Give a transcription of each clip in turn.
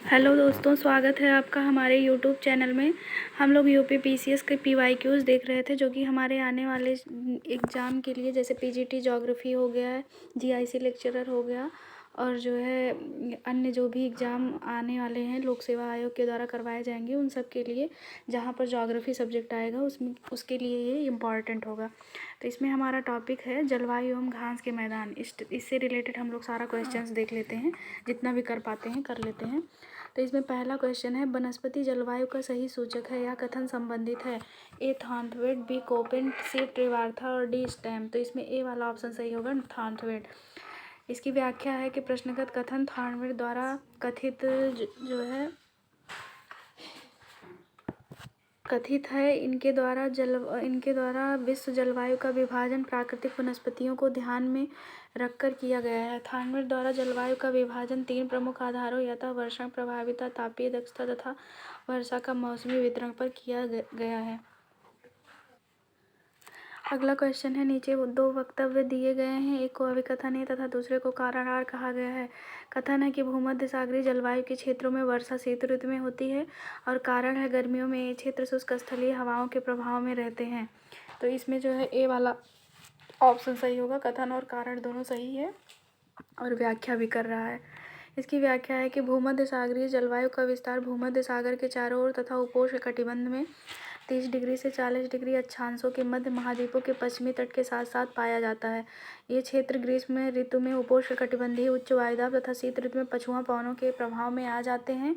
Hello दोस्तों, स्वागत है आपका हमारे यूट्यूब चैनल में। हम लोग यूपी पीसीएस के पीवाईक्यूज़ देख रहे थे, जो कि हमारे आने वाले एग्ज़ाम के लिए, जैसे पीजीटी ज्योग्राफी हो गया है, जीआईसी लेक्चरर हो गया, और जो है अन्य जो भी एग्ज़ाम आने वाले हैं लोक सेवा आयोग के द्वारा करवाए जाएंगे, उन सब के लिए जहाँ पर ज्योग्राफी सब्जेक्ट आएगा उसमें उसके लिए ये इम्पॉर्टेंट होगा। तो इसमें हमारा टॉपिक है जलवायु एवं घास के मैदान। इससे रिलेटेड हम लोग सारा क्वेश्चंस देख लेते हैं, जितना भी कर पाते हैं कर लेते हैं। तो इसमें पहला क्वेश्चन है, वनस्पति जलवायु का सही सूचक है या कथन संबंधित है? ए थानथवेट, बी कोपेन, सी ट्रिवार्था और डी स्टेम। तो इसमें ए वाला ऑप्शन सही होगा, थानथवेट। इसकी व्याख्या है कि प्रश्नगत कथन थानथवेट द्वारा कथित है। इनके द्वारा विश्व जलवायु का विभाजन प्राकृतिक वनस्पतियों को ध्यान में रखकर किया गया है। थानथवेट द्वारा जलवायु का विभाजन 3 प्रमुख आधारों यथा वर्षण प्रभाविता, तापीय दक्षता तथा वर्षा का मौसमी वितरण पर किया गया है। अगला क्वेश्चन है, नीचे 2 वक्तव्य दिए गए हैं, एक को अभिकथन है तथा दूसरे को कारणआर कहा गया है। कथन है कि भूमध्य सागरीय जलवायु के क्षेत्रों में वर्षा शीत ऋतु में होती है, और कारण है गर्मियों में ये क्षेत्र शुष्क स्थलीय हवाओं के प्रभाव में रहते हैं। तो इसमें जो है ए वाला ऑप्शन सही होगा, कथन और कारण दोनों सही है, और व्याख्या भी कर रहा है। इसकी व्याख्या है कि भूमध्य सागरीय जलवायु का विस्तार भूमध्य सागर के चारों ओर तथा उपोष्ण कटिबंध में 30 डिग्री से 40 डिग्री अक्षांशों के मध्य महाद्वीपों के पश्चिमी तट के साथ साथ पाया जाता है। ये क्षेत्र ग्रीष्म ऋतु में उपोष्ण कटिबंधीय उच्च वायुदाब तथा शीत ऋतु में पछुआ पवनों के प्रभाव में आ जाते हैं।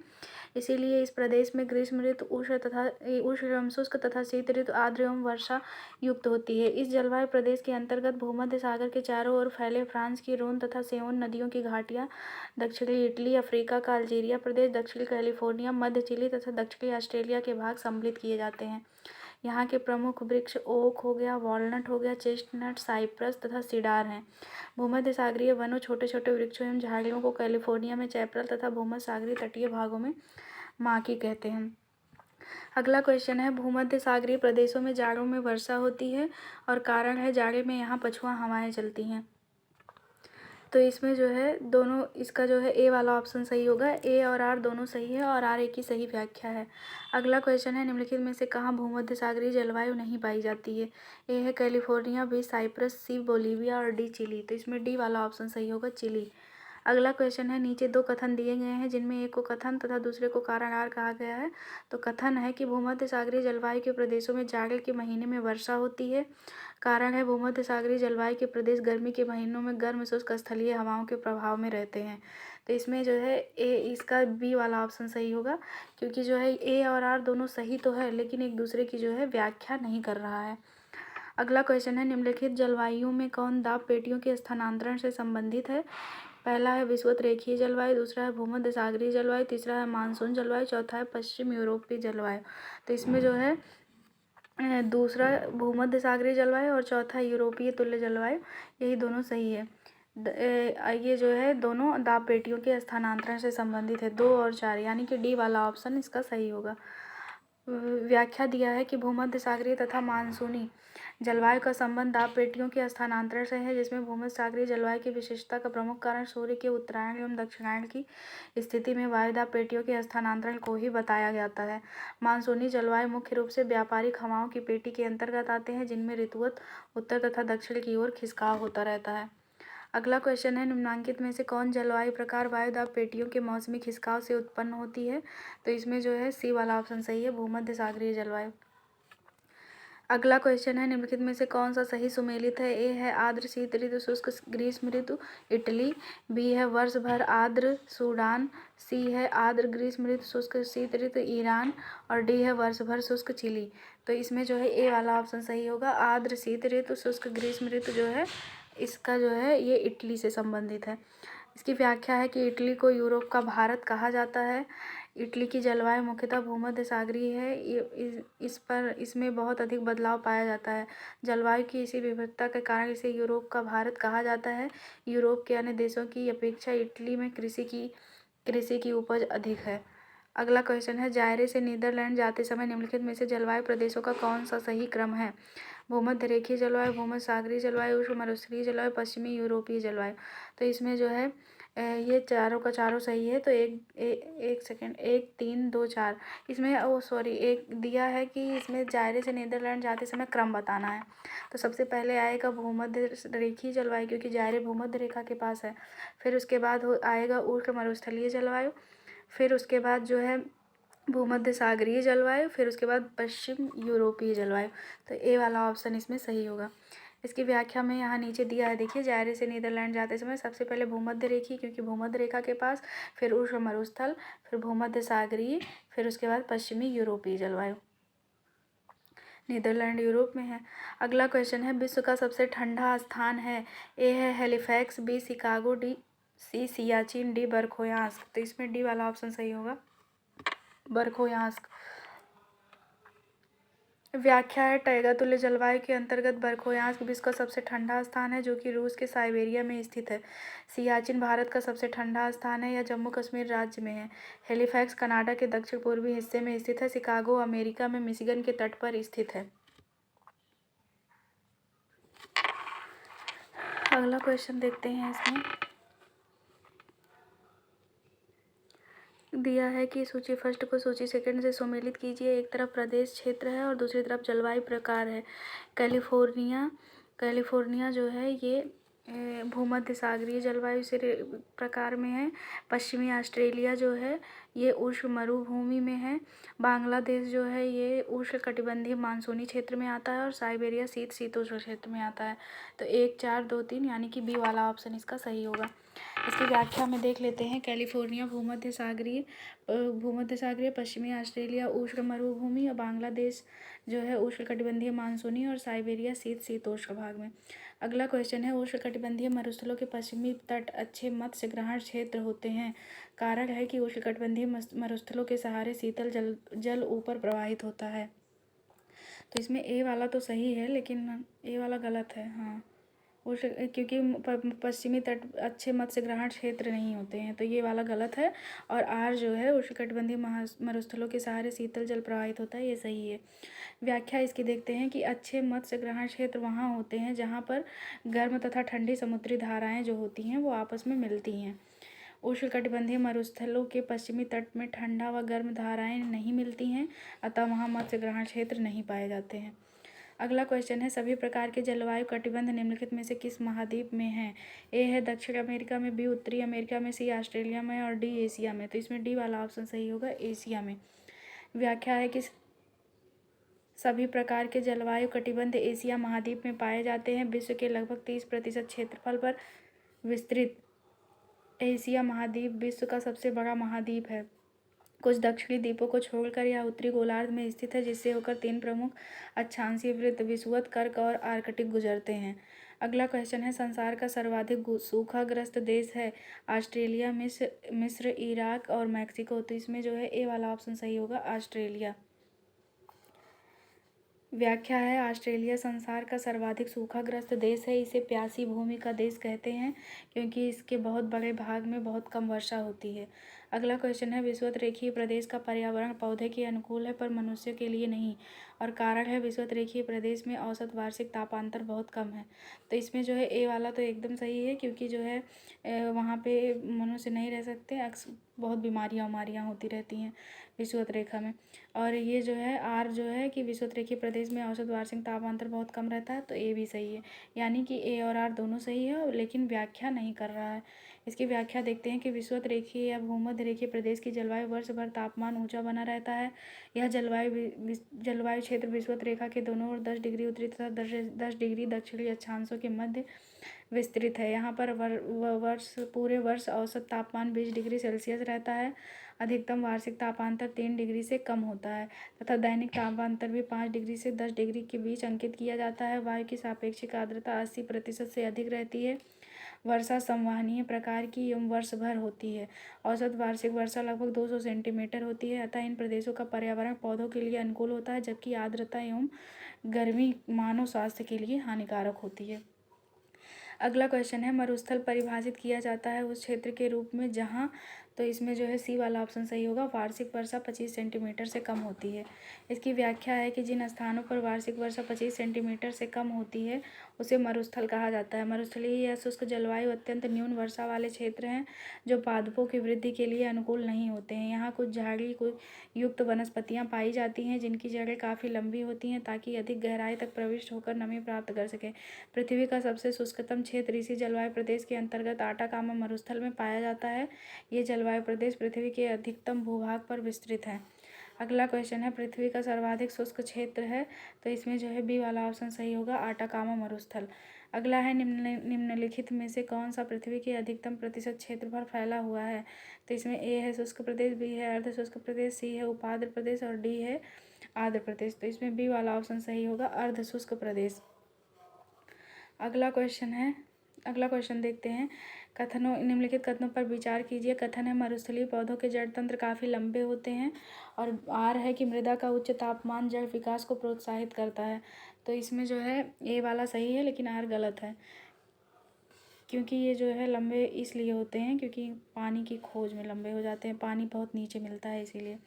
इसीलिए इस प्रदेश में ग्रीष्म ऋतु उष्ण एवं शुष्क तथा शीत ऋतु आर्द्र एवं वर्षा युक्त होती है। इस जलवायु प्रदेश के अंतर्गत भूमध्य सागर के चारों ओर फैले फ्रांस की रोन तथा सेवन नदियों की घाटियाँ, दक्षिणी इटली, अफ्रीका का अल्जीरिया प्रदेश, दक्षिणी कैलिफोर्निया, मध्य चिली तथा दक्षिणी ऑस्ट्रेलिया के भाग सम्मिलित किए जाते हैं। यहाँ के प्रमुख वृक्ष ओक हो गया, वॉलनट हो गया, चेस्टनट, साइप्रस तथा सीडार हैं। भूमध्य सागरीय वनों छोटे छोटे वृक्षों एवं झाड़ियों को कैलिफोर्निया में चैपरल तथा भूमध्य सागरीय तटीय भागों में माकी कहते हैं। अगला क्वेश्चन है, भूमध्य सागरीय प्रदेशों में जाड़ों में वर्षा होती है, और कारण है जाड़े में यहाँ पछुआ हवाएं चलती हैं। तो इसमें जो है दोनों, इसका जो है ए वाला ऑप्शन सही होगा, ए और आर दोनों सही है, और आर ए की सही व्याख्या है। अगला क्वेश्चन है, निम्नलिखित में से कहाँ भूमध्य सागरीय जलवायु नहीं पाई जाती है? ए है कैलिफोर्निया, बी साइप्रस, सी बोलीविया और डी चिली। तो इसमें डी वाला ऑप्शन सही होगा, चिली। अगला क्वेश्चन है, नीचे 2 कथन दिए गए हैं, जिनमें एक को कथन तथा दूसरे को कारणआर कहा गया है। तो कथन है कि भूमध्य सागरीय जलवायु के प्रदेशों में जाड़े के महीने में वर्षा होती है। कारण है भूमध्य सागरीय जलवायु के प्रदेश गर्मी के महीनों में गर्म शुष्क स्थलीय हवाओं के प्रभाव में रहते हैं। तो इसमें जो है इसका बी वाला ऑप्शन सही होगा, क्योंकि जो है ए और आर दोनों सही तो है, लेकिन एक दूसरे की जो है व्याख्या नहीं कर रहा है। अगला क्वेश्चन है, निम्नलिखित जलवायु में कौन दाब पेटियों के स्थानांतरण से संबंधित है? पहला है विषुवत रेखीय जलवायु, दूसरा है भूमध्य सागरीय जलवायु, तीसरा है मानसून जलवायु, चौथा है पश्चिम यूरोपीय जलवायु। तो इसमें जो है दूसरा भूमध्य सागरीय जलवायु और चौथा यूरोपीय तुल्य जलवायु, यही दोनों सही है। ये जो है दोनों दाब पेटियों के स्थानांतरण से संबंधित है, 2 और 4, यानी कि डी वाला ऑप्शन इसका सही होगा। व्याख्या दिया है कि भूमध्य सागरीय तथा मानसूनी जलवायु का संबंध दाब पेटियों के स्थानांतरण से है, जिसमें भूमध्य सागरीय जलवायु की विशिष्टता का प्रमुख कारण सूर्य के उत्तरायण एवं दक्षिणायन की स्थिति में वायुदाब पेटियों के स्थानांतरण को ही बताया जाता है। मानसूनी जलवायु मुख्य रूप से व्यापारिक हवाओं की पेटी के अंतर्गत आते हैं, जिनमें ऋतुवत उत्तर तथा दक्षिण की ओर खिसकाव होता रहता है। अगला क्वेश्चन है, निम्नलिखित में से कौन जलवायु प्रकार वायुदाब पेटियों के मौसमी खिसकाव से उत्पन्न होती है? तो इसमें जो है सी वाला ऑप्शन सही है, भूमध्य सागरीय जलवायु। अगला क्वेश्चन है, निम्नलिखित में से कौन सा सही सुमेलित है? ए है आर्द्र शीत ऋतु शुष्क ग्रीष्म ऋतु इटली, बी है वर्ष भर आर्द्र सूडान, सी है आर्द्र ग्रीष्म ऋतु शुष्क शीत ऋतु ईरान, और डी है वर्ष भर शुष्क चिली। तो इसमें जो है ए वाला ऑप्शन सही होगा, आर्द्र शीत ऋतु शुष्क ग्रीष्म ऋतु जो है इसका जो है ये इटली से संबंधित है। इसकी व्याख्या है कि इटली को यूरोप का भारत कहा जाता है। इटली की जलवायु मुख्यतः भूमध्य सागरीय है। इसमें बहुत अधिक बदलाव पाया जाता है। जलवायु की इसी विविधता के कारण इसे यूरोप का भारत कहा जाता है। यूरोप के अन्य देशों की अपेक्षा इटली में कृषि की उपज अधिक है। अगला क्वेश्चन है, जायरे से नीदरलैंड जाते समय निम्नलिखित में से जलवायु प्रदेशों का कौन सा सही क्रम है? भूमध्य रेखीय जलवायु, भूमध्य सागरीय जलवायु, उष्ण मरुस्थलीय जलवायु, पश्चिमी यूरोपीय जलवायु। तो इसमें जो है ये चारों का चारों सही है। तो एक सेकेंड, 1 3 2 4 इसमें सॉरी एक दिया है कि इसमें जायरे से नीदरलैंड जाते समय क्रम बताना है। तो सबसे पहले आएगा भूमध्य रेखीय जलवायु, क्योंकि जायरे भूमध्य रेखा के पास है। फिर उसके बाद आएगा उष्ण मरुस्थलीय जलवायु, फिर उसके बाद जो है भूमध्य सागरीय जलवायु, फिर उसके बाद पश्चिम यूरोपीय जलवायु। तो ए वाला ऑप्शन इसमें सही होगा। इसकी व्याख्या में यहाँ नीचे दिया है, देखिए जायरे से नीदरलैंड जाते समय सबसे पहले भूमध्य रेखीय, क्योंकि भूमध्य रेखा के पास, फिर उष्ण मरुस्थल, फिर भूमध्य सागरीय, फिर उसके बाद पश्चिमी यूरोपीय जलवायु। नीदरलैंड यूरोप में है। अगला क्वेश्चन है, विश्व का सबसे ठंडा स्थान है। ए है हेलिफैक्स, बी शिकागो, सी सियाचिन, डी बरखोयांस्क। तो इसमें डी वाला ऑप्शन सही होगा, बरखोयांस्क। व्याख्या है, टैगा तुल्य जलवायु के अंतर्गत बरखोयांस्क विश्व का सबसे ठंडा स्थान है, जो कि रूस के साइबेरिया में स्थित है। सियाचिन भारत का सबसे ठंडा स्थान है, यह जम्मू कश्मीर राज्य में है। हेलिफैक्स कनाडा के दक्षिण पूर्वी हिस्से में स्थित है। शिकागो अमेरिका में मिशिगन के तट पर स्थित है। अगला क्वेश्चन देखते हैं। इसमें दिया है कि सूची फर्स्ट को सूची सेकंड से सुमेलित कीजिए। एक तरफ प्रदेश क्षेत्र है और दूसरी तरफ जलवायु प्रकार है। कैलिफोर्निया जो है ये भूमध्य सागरीय जलवायु से प्रकार में है। पश्चिमी ऑस्ट्रेलिया जो है ये उष्ण मरुभूमि में है। बांग्लादेश जो है ये उष्ण कटिबंधीय मानसूनी क्षेत्र में आता है और साइबेरिया शीतोष्ण क्षेत्र में आता है। तो 1 4 2 3 यानी कि बी वाला ऑप्शन इसका सही होगा। इसकी व्याख्या में देख लेते हैं। कैलिफोर्निया भूमध्य सागरीय पश्चिमी ऑस्ट्रेलिया उष्ण मरुभूमि और बांग्लादेश जो है उष्ण कटिबंधीय मानसूनी और साइबेरिया शीतोष्ण भाग में। अगला क्वेश्चन है, उष्ण कटिबंधीय मरुस्थलों के पश्चिमी तट अच्छे मत्स्य ग्रहण क्षेत्र होते हैं। कारण है कि उष्ण कटिबंधीय मरुस्थलों के सहारे शीतल जल ऊपर प्रवाहित होता है। तो इसमें ए वाला तो सही है, लेकिन ए वाला गलत है। हाँ, क्योंकि पश्चिमी तट अच्छे मत्स्य ग्रहण क्षेत्र नहीं होते हैं, तो ये वाला गलत है। और आर जो है उष्णकटिबंधीय मरुस्थलों के सहारे शीतल जल प्रवाहित होता है, ये सही है। व्याख्या इसकी देखते हैं कि अच्छे मत्स्य ग्रहण क्षेत्र वहाँ होते हैं जहाँ पर गर्म तथा ठंडी समुद्री धाराएं जो होती हैं वो आपस में मिलती हैं। उष्णकटिबंधीय मरुस्थलों के पश्चिमी तट में ठंडा व गर्म धाराएं नहीं मिलती हैं, अतः वहाँ मत्स्य ग्रहण क्षेत्र नहीं पाए जाते हैं। अगला क्वेश्चन है, सभी प्रकार के जलवायु कटिबंध निम्नलिखित में से किस महाद्वीप में है। ए है दक्षिण अमेरिका में, बी उत्तरी अमेरिका में, सी ऑस्ट्रेलिया में और डी एशिया में। तो इसमें डी वाला ऑप्शन सही होगा, एशिया में। व्याख्या है कि सभी प्रकार के जलवायु कटिबंध एशिया महाद्वीप में पाए जाते हैं। विश्व के लगभग 30% क्षेत्रफल पर विस्तृत एशिया महाद्वीप विश्व का सबसे बड़ा महाद्वीप है। कुछ दक्षिणी द्वीपों को छोड़कर यह उत्तरी गोलार्ध में स्थित है, जिससे होकर 3 प्रमुख अक्षांशीय वृत्त विषुवत, कर्क और आर्कटिक गुजरते हैं। अगला क्वेश्चन है, संसार का सर्वाधिक सूखाग्रस्त देश है। ऑस्ट्रेलिया, मिस्र, इराक और मैक्सिको। तो इसमें जो है ए वाला ऑप्शन सही होगा, ऑस्ट्रेलिया। व्याख्या है, ऑस्ट्रेलिया संसार का सर्वाधिक सूखाग्रस्त देश है। इसे प्यासी भूमि का देश कहते हैं क्योंकि इसके बहुत बड़े भाग में बहुत कम वर्षा होती है। अगला क्वेश्चन है, विषुवत रेखीय प्रदेश का पर्यावरण पौधे के अनुकूल है पर मनुष्य के लिए नहीं, और कारण है विषुवत रेखीय प्रदेश में औसत वार्षिक तापांतर बहुत कम है। तो इसमें जो है ए वाला तो एकदम सही है, क्योंकि जो है वहाँ पे मनुष्य नहीं रह सकते, बहुत बीमारियाँ होती रहती हैं विषुवत रेखा में। और ये जो है आर जो है कि विषुवत रेखीय प्रदेश में औसत वार्षिक तापांतर बहुत कम रहता है, तो ए भी सही है। यानी कि ए और आर दोनों सही है, लेकिन व्याख्या नहीं कर रहा है। इसकी व्याख्या देखते हैं कि विषुवत रेखीय या भूमध्य रेखीय प्रदेश की जलवायु वर्ष भर तापमान ऊंचा बना रहता है। यह जलवायु क्षेत्र विषुवत रेखा के दोनों ओर 10 डिग्री उत्तरी तथा 10 डिग्री दक्षिणी अक्षांशों के मध्य विस्तृत है। यहाँ पर पूरे वर्ष औसत तापमान 20 डिग्री सेल्सियस रहता है। अधिकतम वार्षिक तापांतर 3 डिग्री से कम होता है तथा दैनिक तापांतर भी 5 डिग्री से 10 डिग्री के बीच अंकित किया जाता है। वायु की सापेक्षिक आर्द्रता 80% से अधिक रहती है। वर्षा संवहनीय प्रकार की एवं वर्ष भर होती है। औसत वार्षिक वर्षा लगभग 200 सेंटीमीटर होती है। अतः इन प्रदेशों का पर्यावरण पौधों के लिए अनुकूल होता है, जबकि आर्द्रता एवं गर्मी मानव स्वास्थ्य के लिए हानिकारक होती है। अगला क्वेश्चन है, मरुस्थल परिभाषित किया जाता है उस क्षेत्र के रूप में जहाँ तो इसमें जो है सी वाला ऑप्शन सही होगा। वार्षिक वर्षा 25 सेंटीमीटर से कम होती है। इसकी व्याख्या है कि जिन स्थानों पर वार्षिक वर्षा 25 सेंटीमीटर से कम होती है उसे मरुस्थल कहा जाता है। मरुस्थलीय या शुष्क जलवायु अत्यंत न्यून वर्षा वाले क्षेत्र हैं जो पादपों की वृद्धि के लिए अनुकूल नहीं होते हैं। यहाँ कुछ झाड़ी युक्त वनस्पतियाँ पाई जाती हैं जिनकी जड़ें काफ़ी लंबी होती हैं ताकि अधिक गहराई तक प्रविष्ट होकर नमी प्राप्त कर सकें। पृथ्वी का सबसे शुष्कतम क्षेत्र इसी जलवायु प्रदेश के अंतर्गत आटाकामा मरुस्थल में पाया जाता है। ये जलवायु प्रदेश पृथ्वी के अधिकतम भूभाग पर विस्तृत है। अगला क्वेश्चन है, पृथ्वी का सर्वाधिक शुष्क क्षेत्र है, तो इसमें जो है बी वाला ऑप्शन सही होगा, आटाकामा मरुस्थल। अगला है, निम्नलिखित में से कौन सा पृथ्वी के अधिकतम प्रतिशत क्षेत्र पर फैला हुआ है? तो इसमें ए है शुष्क प्रदेश, बी है अर्ध शुष्क प्रदेश, सी है उपाद्र प्रदेश और डी है आर्द्र प्रदेश। तो इसमें बी वाला ऑप्शन सही होगा, अर्ध शुष्क प्रदेश। अगला क्वेश्चन देखते हैं। निम्नलिखित कथनों पर विचार कीजिए। कथन है, मरुस्थलीय पौधों के जड़ तंत्र काफ़ी लंबे होते हैं। और आर है कि मृदा का उच्च तापमान जड़ विकास को प्रोत्साहित करता है। तो इसमें जो है ए वाला सही है, लेकिन आर गलत है, क्योंकि ये जो है लंबे इसलिए होते हैं क्योंकि पानी की खोज में लंबे हो जाते हैं, पानी बहुत नीचे मिलता है इसीलिए।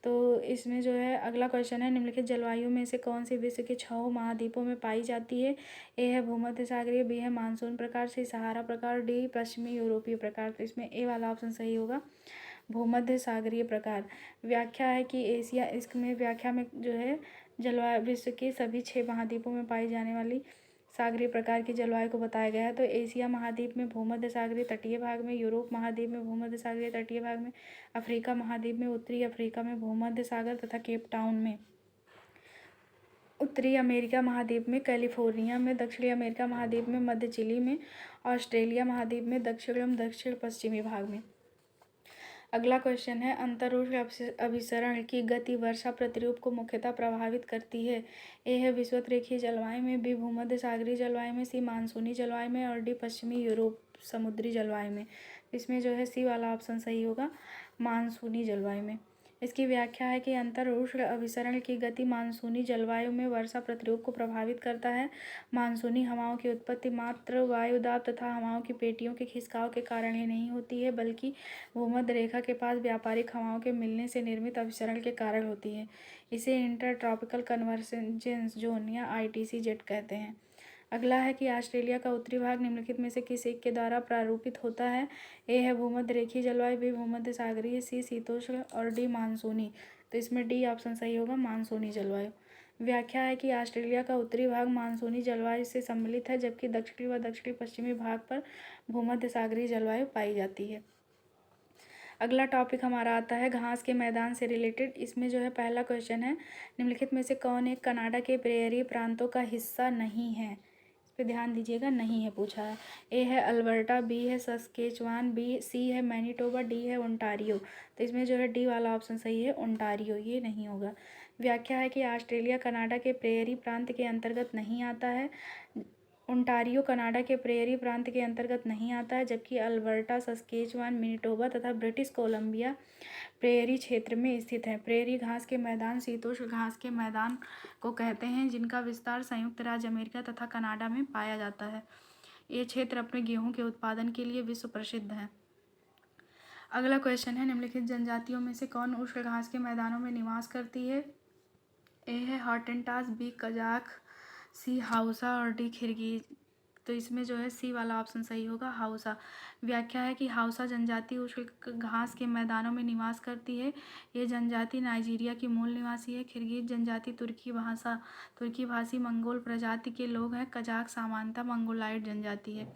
तो इसमें जो है अगला क्वेश्चन है, निम्नलिखित जलवायु में से कौन सी विश्व के 6 महाद्वीपों में पाई जाती है? ए है भूमध्य सागरीय, बी है मानसून प्रकार, सी सहारा प्रकार, डी पश्चिमी यूरोपीय प्रकार। तो इसमें ए वाला ऑप्शन सही होगा, भूमध्य सागरीय प्रकार। व्याख्या है कि एशिया, इसमें व्याख्या में जो है जलवायु विश्व के सभी 6 महाद्वीपों में पाई जाने वाली सागरीय प्रकार की जलवायु को बताया गया है। तो एशिया महाद्वीप में भूमध्य सागरीय तटीय भाग में, यूरोप महाद्वीप में भूमध्य सागरीय तटीय भाग में, अफ्रीका महाद्वीप में, उत्तरी अफ्रीका में भूमध्य सागर तथा केप टाउन में, उत्तरी अमेरिका महाद्वीप में कैलिफोर्निया में, दक्षिणी अमेरिका महाद्वीप में, मध्य चिली में, ऑस्ट्रेलिया महाद्वीप में दक्षिण एवं दक्षिण पश्चिमी भाग में। अगला क्वेश्चन है, अंतरोष्ण अभिसरण की गति वर्षा प्रतिरूप को मुख्यतः प्रभावित करती है। ए है विषुवत रेखीय जलवायु में, बी भूमध्य सागरीय जलवायु में, सी मानसूनी जलवायु में और डी पश्चिमी यूरोप समुद्री जलवायु में। इसमें जो है सी वाला ऑप्शन सही होगा, मानसूनी जलवायु में। इसकी व्याख्या है कि अंतर उष्ण अभिसरण की गति मानसूनी जलवायु में वर्षा प्रतिरूप को प्रभावित करता है। मानसूनी हवाओं की उत्पत्ति मात्र वायुदाब तथा हवाओं की पेटियों के खिसकाव के कारण ही नहीं होती है, बल्कि भूमध्य रेखा के पास व्यापारिक हवाओं के मिलने से निर्मित अभिसरण के कारण होती है। इसे इंटर ट्रॉपिकल कन्वर्जेंस जोन या ITCZ कहते हैं। अगला है कि ऑस्ट्रेलिया का उत्तरी भाग निम्नलिखित में से किस एक के द्वारा प्रारूपित होता है? ए है भूमध्य रेखीय जलवायु, बी भूमध्य सागरीय, सी शीतोष्ण और डी मानसूनी। तो इसमें डी ऑप्शन सही होगा, मानसूनी जलवायु। व्याख्या है कि ऑस्ट्रेलिया का उत्तरी भाग मानसूनी जलवायु से सम्मिलित है, जबकि दक्षिणी व दक्षिणी पश्चिमी भाग पर भूमध्य सागरीय जलवायु पाई जाती है। अगला टॉपिक हमारा आता है घास के मैदान से रिलेटेड। इसमें जो है पहला क्वेश्चन है, निम्नलिखित में से कौन एक कनाडा के प्रेयरी प्रांतों का हिस्सा नहीं है? इस पर ध्यान दीजिएगा, नहीं है पूछा है। ए है अल्बर्टा, बी है सस्केचुआन, सी है मैनिटोबा, डी है ओंटारियो। तो इसमें जो है डी वाला ऑप्शन सही है, ओंटारियो, ये नहीं होगा। व्याख्या है कि ऑस्ट्रेलिया कनाडा के प्रेयरी प्रांत के अंतर्गत नहीं आता है। ओंटारियो कनाडा के प्रेयरी प्रांत के अंतर्गत नहीं आता है, जबकि अल्बर्टा, सस्केचुआन, मैनिटोबा तथा ब्रिटिश कोलंबिया प्रेयरी क्षेत्र में स्थित है। प्रेयरी घास के मैदान शीतोष्ण घास के मैदान को कहते हैं, जिनका विस्तार संयुक्त राज्य अमेरिका तथा कनाडा में पाया जाता है। ये क्षेत्र अपने गेहूं के उत्पादन के लिए विश्व प्रसिद्ध है। अगला क्वेश्चन है, निम्नलिखित जनजातियों में से कौन उष्ण घास के मैदानों में निवास करती है? ए है हॉटेंटास, बी कजाक, सी हाउसा और डी खिरगीज। तो इसमें जो है सी वाला ऑप्शन सही होगा, हाउसा। व्याख्या है कि हाउसा जनजाति उष्ण घास के मैदानों में निवास करती है। ये जनजाति नाइजीरिया की मूल निवासी है। खिरगीज जनजाति तुर्की भाषी मंगोल प्रजाति के लोग हैं। कजाक सामान्यतः मंगोलाइड जनजाति है।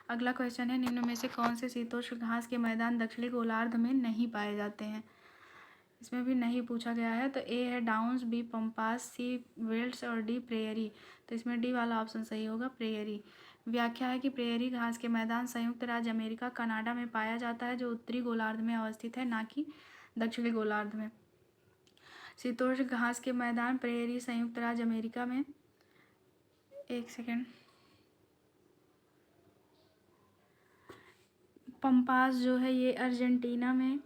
अगला क्वेश्चन है, निम्न में से कौन से शीतोष्ण घास के मैदान दक्षिणी गोलार्ध में नहीं पाए जाते हैं? इसमें भी नहीं पूछा गया है। तो ए है डाउन्स, बी पंपास, सी वेल्ट्स और डी प्रेयरी। तो इसमें डी वाला ऑप्शन सही होगा, प्रेयरी। व्याख्या है कि प्रेयरी घास के मैदान संयुक्त राज्य अमेरिका कनाडा में पाया जाता है, जो उत्तरी गोलार्ध में अवस्थित है, ना कि दक्षिणी गोलार्ध में। शीतोष्ण घास के मैदान प्रेयरी संयुक्त राज्य अमेरिका में, एक सेकेंड, पंपास जो है ये अर्जेंटीना में,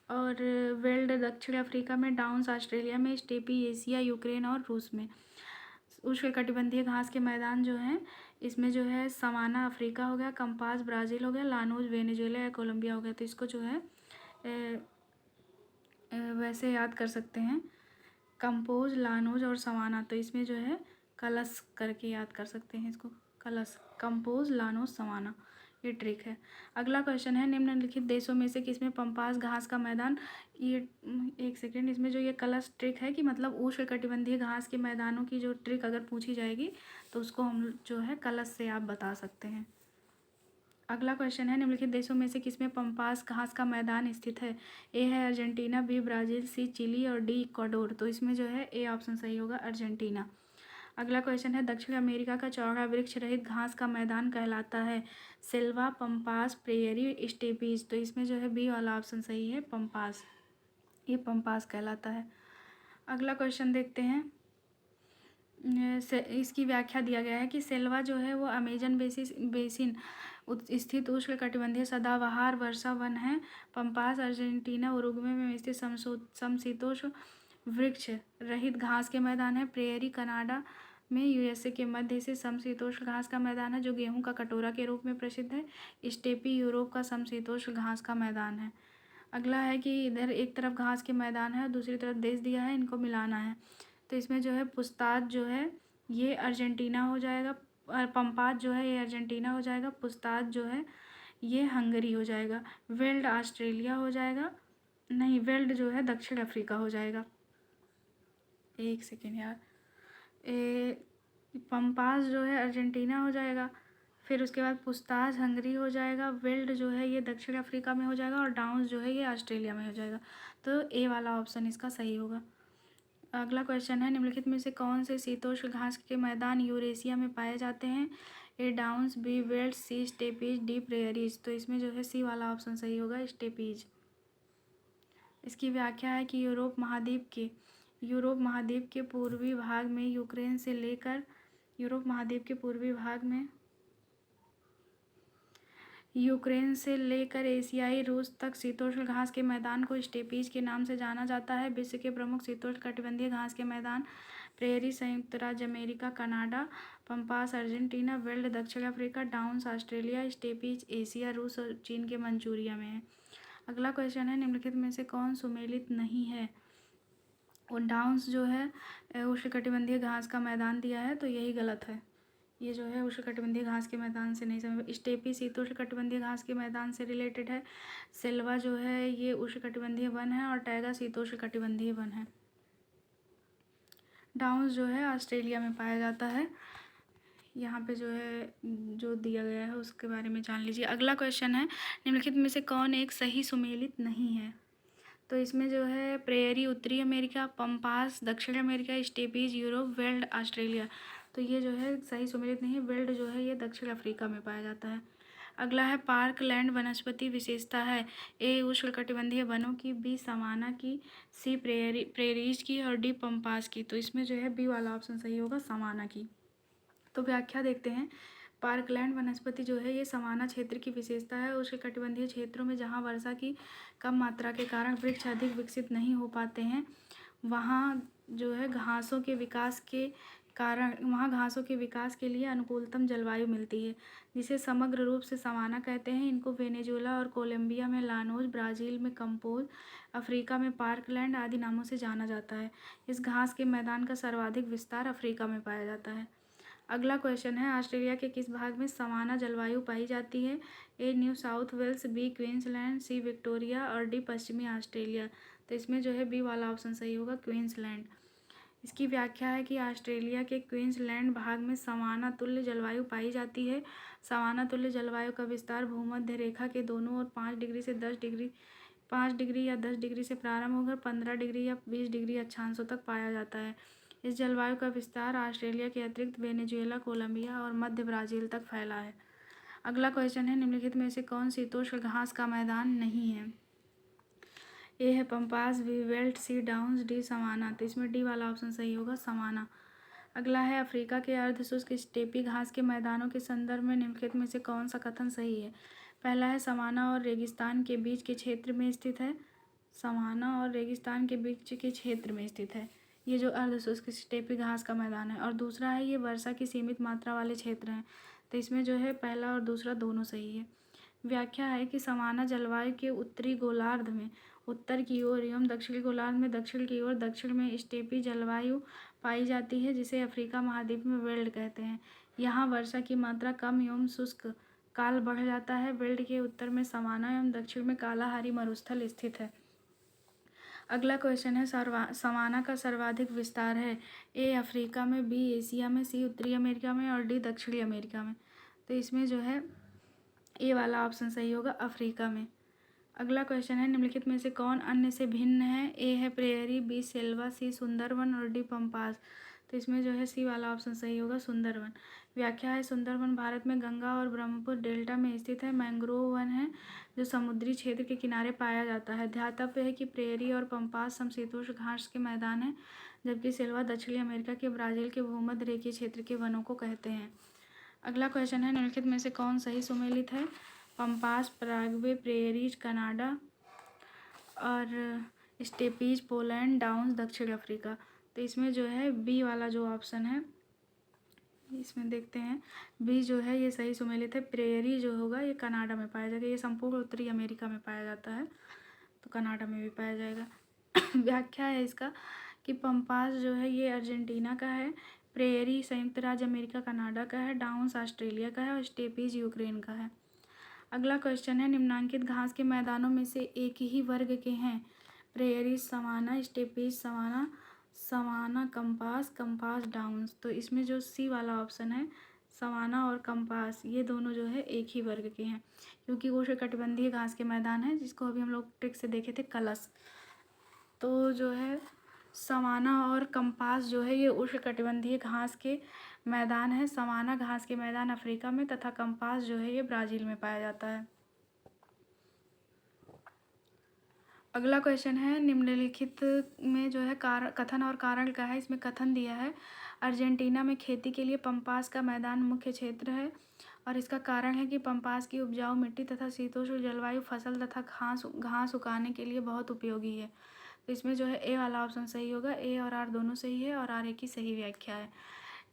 और वेल्ड दक्षिण अफ्रीका में, डाउन्स ऑस्ट्रेलिया में, स्टेपी एशिया, यूक्रेन और रूस में। उष्णकटिबंधीय घास के मैदान जो हैं, इसमें जो है सवाना अफ्रीका हो गया, कंपास ब्राज़ील हो गया, लानूज वेनेजुएला या कोलंबिया हो गया। तो इसको जो है वैसे याद कर सकते हैं, कंपोज, लानोज और सवाना। तो इसमें जो है कलश करके याद कर सकते हैं इसको, कलश, कंपोज, लानोज, सवाना, ये ट्रिक है। अगला क्वेश्चन है, निम्नलिखित देशों में से किसमें पम्पास घास का मैदान, ये एक सेकेंड, इसमें जो ये कलश ट्रिक है कि मतलब उष्णकटिबंधीय घास के मैदानों की जो ट्रिक अगर पूछी जाएगी तो उसको हम जो है कलश से आप बता सकते हैं। अगला क्वेश्चन है, निम्नलिखित देशों में से किसमें पम्पास घास का मैदान स्थित है। ए है अर्जेंटीना, बी ब्राज़ील, सी चिली और डी इक्वाडोर। तो इसमें जो है ए ऑप्शन सही होगा, अर्जेंटीना। अगला क्वेश्चन है, दक्षिण अमेरिका का चौड़ा वृक्ष रहित घास का मैदान कहलाता है। Selva, pampas, prairie, steppes. तो इसमें जो है बी वाला ऑप्शन सही है, पम्पास, ये पम्पास कहलाता है। अगला क्वेश्चन देखते हैं, इसकी व्याख्या दिया गया है कि सेल्वा जो है वो अमेजन बेसिन स्थित उष्णकटिबंधीय सदाबहार वर्षा वन है। पम्पास अर्जेंटीना उरुग्वे में स्थित समशीतोष्ण वृक्ष रहित घास के मैदान है। प्रेयरी कनाडा में यूएसए के मध्य से समशीतोष्ण घास का मैदान है जो गेहूं का कटोरा के रूप में प्रसिद्ध है। स्टेपी यूरोप का समशीतोष्ण घास का मैदान है। अगला है कि इधर एक तरफ घास के मैदान है और दूसरी तरफ देश दिया है, इनको मिलाना है। तो इसमें जो है पुस्ताद जो है ये अर्जेंटीना हो जाएगा, पम्पास जो है ये अर्जेंटीना हो जाएगा, पुस्ताद जो है ये हंगरी हो जाएगा, वेल्ड ऑस्ट्रेलिया हो जाएगा, नहीं वेल्ड जो है दक्षिण अफ्रीका हो जाएगा। एक सेकेंड यार, पम्पास जो है अर्जेंटीना हो जाएगा, फिर उसके बाद पुस्ताज हंगरी हो जाएगा, वेल्ड जो है ये दक्षिण अफ्रीका में हो जाएगा और डाउन्स जो है ये ऑस्ट्रेलिया में हो जाएगा। तो ए वाला ऑप्शन इसका सही होगा। अगला क्वेश्चन है, निम्नलिखित में से कौन से शीतोष्ण घास के मैदान यूरेशिया में पाए जाते हैं। ए डाउन्स, बी वेल्ड, सी स्टेपीज, डी प्रेयरीज। तो इसमें जो है सी वाला ऑप्शन सही होगा, स्टेपीज। इसकी व्याख्या है कि यूरोप महाद्वीप के पूर्वी भाग में यूक्रेन से लेकर एशियाई रूस तक शीतोष्ण घास के मैदान को स्टेपीज के नाम से जाना जाता है। विश्व के प्रमुख शीतोष्ण कटिबंधीय घास के मैदान प्रेयरी संयुक्त राज्य America Canada, pampas Argentina, veld दक्षिण Africa, downs Australia, steppes Asia रूस और चीन के मंचूरिया में है। अगला क्वेश्चन है, निम्नलिखित में से कौन सुमेलित नहीं है। और डाउन्स जो है उष्णकटिबंधीय घास का मैदान दिया है तो यही गलत है, ये जो है उष्णकटिबंधीय घास के मैदान से नहीं समझ। स्टेपी शीतोष्णकटिबंधीय घास के मैदान से रिलेटेड है। सेल्वा जो है ये उष्णकटिबंधीय वन है और टैगा शीतोष्णकटिबंधीय वन है। डाउन्स जो है ऑस्ट्रेलिया में पाया जाता है। यहाँ पे जो है जो दिया गया है उसके बारे में जान लीजिए। अगला क्वेश्चन है, निम्नलिखित में से कौन एक सही सुमेलित नहीं है। तो इसमें जो है प्रेयरी उत्तरी अमेरिका, पम्पास दक्षिण America, steppes Europe, veld Australia. तो ये जो है सही सुमेलित नहीं है, वेल्ड जो है ये दक्षिण अफ्रीका में पाया जाता है। अगला है, पार्क लैंड वनस्पति विशेषता है। ए उष्णकटिबंधीय वनों की, बी सवाना की, सी प्रेरीज की और डी पम्पास की। तो इसमें जो है बी वाला ऑप्शन सही होगा, सवाना की। तो व्याख्या देखते हैं, पार्कलैंड वनस्पति जो है ये सवाना क्षेत्र की विशेषता है। उष्णकटिबंधीय क्षेत्रों में जहाँ वर्षा की कम मात्रा के कारण वृक्ष अधिक विकसित नहीं हो पाते हैं वहाँ जो है घासों के विकास के लिए अनुकूलतम जलवायु मिलती है, जिसे समग्र रूप से सवाना कहते हैं। इनको वेनेजुएला और कोलंबिया में लानोज, ब्राज़ील में कंपोज, अफ्रीका में पार्कलैंड आदि नामों से जाना जाता है। इस घास के मैदान का सर्वाधिक विस्तार अफ्रीका में पाया जाता है। अगला क्वेश्चन है, ऑस्ट्रेलिया के किस भाग में सवाना जलवायु पाई जाती है। A New South Wales, B Queensland, C Victoria और डी पश्चिमी ऑस्ट्रेलिया। तो इसमें जो है बी वाला ऑप्शन सही होगा, क्वींसलैंड। इसकी व्याख्या है कि ऑस्ट्रेलिया के क्वींसलैंड भाग में सवाना तुल्य जलवायु पाई जाती है। सवाना तुल्य जलवायु का विस्तार भूमध्य रेखा के दोनों ओर 5 डिग्री या 10 डिग्री से प्रारंभ होकर 15 डिग्री या 20 डिग्री अक्षांशों तक पाया जाता है। इस जलवायु का विस्तार ऑस्ट्रेलिया के अतिरिक्त वेनेजुएला, कोलंबिया और मध्य ब्राज़ील तक फैला है। अगला क्वेश्चन है, निम्नलिखित में से कौन शीतोष्ण घास का मैदान नहीं है। ए है पम्पास, बी वेल्ट, सी डाउन्स, डी सवाना। तो इसमें डी वाला ऑप्शन सही होगा, सवाना। अगला है, अफ्रीका के अर्धशुष्क स्टेपी घास के मैदानों के संदर्भ में निम्नलिखित में से कौन सा कथन सही है। पहला है, सवाना और रेगिस्तान के बीच के क्षेत्र में स्थित है। सवाना और रेगिस्तान के बीच के क्षेत्र में स्थित है ये जो अर्धशुष्क स्टेपी घास का मैदान है। और दूसरा है, ये वर्षा की सीमित मात्रा वाले क्षेत्र हैं। तो इसमें जो है पहला और दूसरा दोनों सही है। व्याख्या है कि सवाना जलवायु के उत्तरी गोलार्ध में उत्तर की ओर एवं दक्षिणी गोलार्ध में दक्षिण की ओर दक्षिण में स्टेपी जलवायु पाई जाती है, जिसे अफ्रीका महाद्वीप में वेल्ड कहते हैं। यहाँ वर्षा की मात्रा कम एवं शुष्क काल बढ़ जाता है। वेल्ड के उत्तर में सवाना एवं दक्षिण में कालाहारी मरुस्थल स्थित है। अगला क्वेश्चन है, सवाना का सर्वाधिक विस्तार है। ए अफ्रीका में, बी एशिया में, सी उत्तरी अमेरिका में और डी दक्षिणी अमेरिका में। तो इसमें जो है ए वाला ऑप्शन सही होगा, अफ्रीका में। अगला क्वेश्चन है, निम्नलिखित में से कौन अन्य से भिन्न है? ए है प्रेयरी, बी सेल्वा, सी सुंदरवन और डी पंपास। तो इसमें जो है सी वाला ऑप्शन सही होगा, सुंदरवन। व्याख्या है, सुंदरवन भारत में गंगा और ब्रह्मपुत्र डेल्टा में स्थित है। मैंग्रोव वन है जो समुद्री क्षेत्र के किनारे पाया जाता है। ध्यातव्य है कि प्रेयरी और पंपास समशीतोष्ण घास के मैदान हैं, जबकि सेल्वा दक्षिणी अमेरिका के ब्राज़ील के भूमध्य रेखीय क्षेत्र के वनों को कहते हैं। अगला क्वेश्चन है, निम्नलिखित में से कौन सही सुमेलित है? पंपास पराग्वे, प्रेयरीज कनाडा और स्टेपीज पोलैंड, डाउन्स दक्षिण अफ्रीका। तो इसमें जो है बी वाला जो ऑप्शन है, इसमें देखते हैं बी जो है ये सही सुमेलित है। प्रेयरी जो होगा ये कनाडा में पाया जाएगा। ये संपूर्ण उत्तरी अमेरिका में पाया जाता है, तो कनाडा में भी पाया जाएगा। व्याख्या है इसका कि पंपास जो है ये अर्जेंटीना का है, प्रेयरी संयुक्त राज्य अमेरिका कनाडा का है, डाउन्स ऑस्ट्रेलिया का है और स्टेपीज यूक्रेन का है। अगला क्वेश्चन है, निम्नांकित घास के मैदानों में से एक ही वर्ग के हैं? Prairie savanna, steppes savanna, savanna campos, campos downs. तो इसमें जो सी वाला ऑप्शन है, सवाना और कंपास, ये दोनों जो है एक ही वर्ग के हैं, क्योंकि उष्णकटिबंधीय घास के मैदान हैं, जिसको अभी हम लोग ट्रिक से देखे थे, कलश। तो जो है सवाना और कंपास जो है ये उष्णकटिबंधीय घास के मैदान है। सवाना घास के मैदान अफ्रीका में तथा कंपास जो है ये ब्राज़ील में पाया जाता है। अगला क्वेश्चन है, निम्नलिखित में जो है कथन और कारण का है। इसमें कथन दिया है, अर्जेंटीना में खेती के लिए पंपास का मैदान मुख्य क्षेत्र है और इसका कारण है कि पंपास की उपजाऊ मिट्टी तथा शीतोष्ण जलवायु फसल तथा घास उगाने के लिए बहुत उपयोगी है। तो इसमें जो है ए वाला ऑप्शन सही होगा। ए और आर दोनों सही है और आर ए की सही व्याख्या है।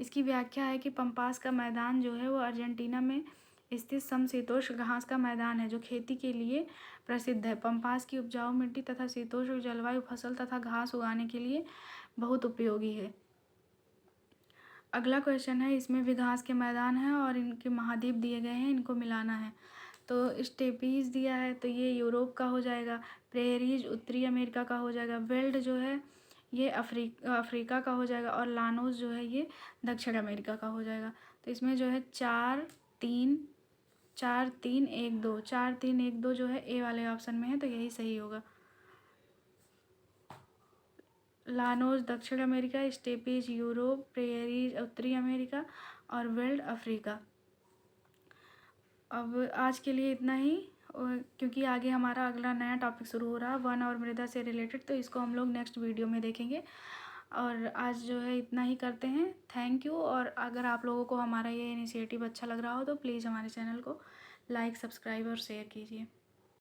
इसकी व्याख्या है कि पंपास का मैदान जो है वो अर्जेंटीना में स्थित समशीतोष्ण घास का मैदान है जो खेती के लिए प्रसिद्ध है। पंपास की उपजाऊ मिट्टी तथा शीतोष्ण जलवायु फसल तथा घास उगाने के लिए बहुत उपयोगी है। अगला क्वेश्चन है, इसमें भी घास के मैदान है और इनके महाद्वीप दिए गए हैं, इनको मिलाना है। तो स्टेपीज दिया है तो ये यूरोप का हो जाएगा, प्रेरीज उत्तरी अमेरिका का हो जाएगा, वेल्ड जो है ये अफ्रीका का हो जाएगा और लानोस जो है ये दक्षिण अमेरिका का हो जाएगा। तो इसमें जो है 4 3 4 3 1 2 4 3 1 2 जो है ए वाले ऑप्शन में है, तो यही सही होगा। लानोस दक्षिण अमेरिका, स्टेपीज यूरोप, प्रेरीज उत्तरी अमेरिका और वेल्ड अफ्रीका। अब आज के लिए इतना ही, क्योंकि आगे हमारा अगला नया टॉपिक शुरू हो रहा है वन और मृदा से रिलेटेड, तो इसको हम लोग नेक्स्ट वीडियो में देखेंगे। और आज जो है इतना ही करते हैं। Thank you. और अगर आप लोगों को हमारा ये इनिशिएटिव अच्छा लग रहा हो तो प्लीज़ हमारे चैनल को लाइक, सब्सक्राइब और शेयर कीजिए।